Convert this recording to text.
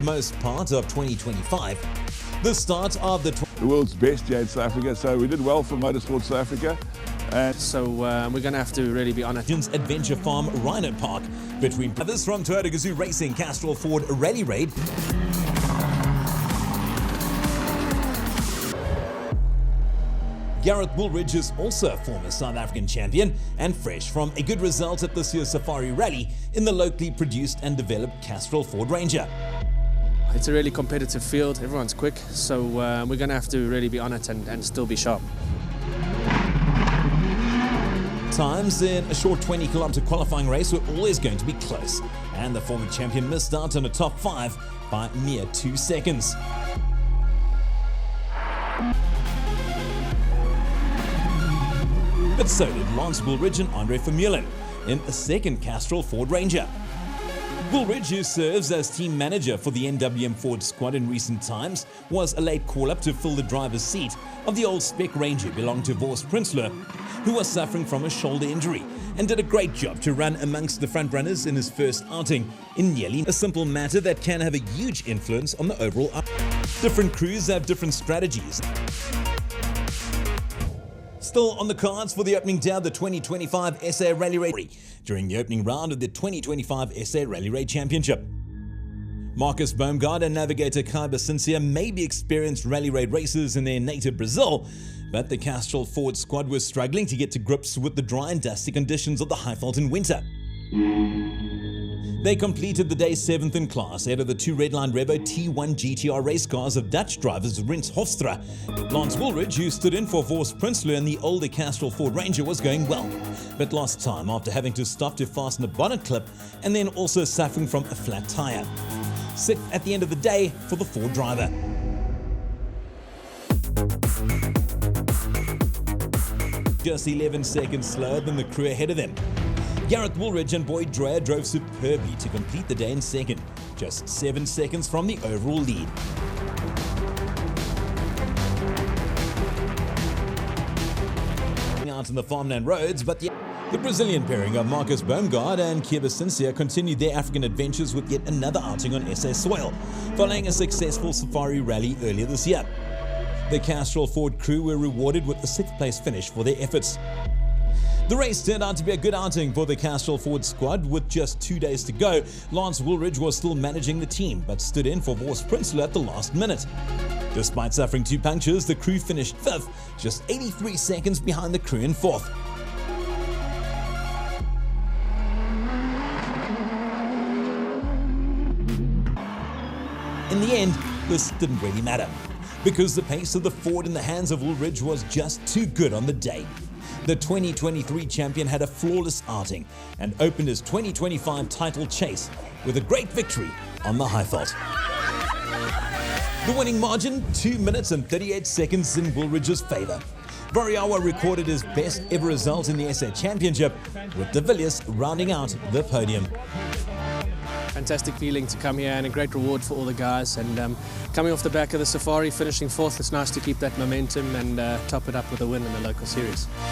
most part of 2025. The start of the world's best here in South Africa, so we did well for Motorsport South Africa. So we're going to have to really be honest. Adventure Farm Rhino Park between others from Toyota Gazoo Racing, Castrol Ford Rally Raid. Gareth Woolridge is also a former South African champion and fresh from a good result at this year's Safari Rally in the locally produced and developed Castrol Ford Ranger. It's a really competitive field, everyone's quick, so we're going to have to really be on it and still be sharp. Times in a short 20-kilometer qualifying race were always going to be close, and the former champion missed out on a top 5 by mere 2 seconds. But so did Lance Woolridge and Andre Vermeulen in a second Castrol Ford Ranger. Woolridge, who serves as team manager for the NWM Ford squad in recent times, was a late call-up to fill the driver's seat of the old spec Ranger belonging to Wors Prinsloo, who was suffering from a shoulder injury and did a great job to run amongst the front runners in his first outing in nearly a simple matter that can have a huge influence on the overall Different crews have different strategies. Still on the cards for the opening day of the 2025 SA Rally Raid during the opening round of the 2025 SA Rally Raid Championship. Marcus Boomgaard and navigator Kai Basinsia may be experienced rally raid racers in their native Brazil, but the Castrol Ford squad was struggling to get to grips with the dry and dusty conditions of the Highveld in winter. They completed the day 7th in class ahead of the 2 Redline Revo T1 GTR race cars of Dutch drivers Rins Hofstra. Lance Woolridge, who stood in for Wors Prinsloo in the older Castrol Ford Ranger, was going well, but lost time after having to stop to fasten a bonnet clip and then also suffering from a flat tire. 6th at the end of the day for the Ford driver. Just 11 seconds slower than the crew ahead of them. Gareth Woolridge and Boyd Dreyer drove superbly to complete the day in second, just 7 seconds from the overall lead. Out in the farmland roads, but the Brazilian pairing of Marcus Boomgaard and Kai Basinsia continued their African adventures with yet another outing on SA soil, following a successful safari rally earlier this year. The Castrol Ford crew were rewarded with a 6th place finish for their efforts. The race turned out to be a good outing for the Castrol Ford squad. With just 2 days to go, Lance Woolridge was still managing the team, but stood in for Wors Prinsloo at the last minute. Despite suffering 2 punctures, the crew finished 5th, just 83 seconds behind the crew in 4th. In the end, this didn't really matter, because the pace of the Ford in the hands of Woolridge was just too good on the day. The 2023 champion had a flawless outing and opened his 2025 title chase with a great victory on the Highveld. The winning margin, 2 minutes and 38 seconds in Woolridge's favour. Voriawa recorded his best ever result in the SA Championship, with De Villiers rounding out the podium. Fantastic feeling to come here and a great reward for all the guys, and coming off the back of the safari, finishing 4th, it's nice to keep that momentum and top it up with a win in the local series.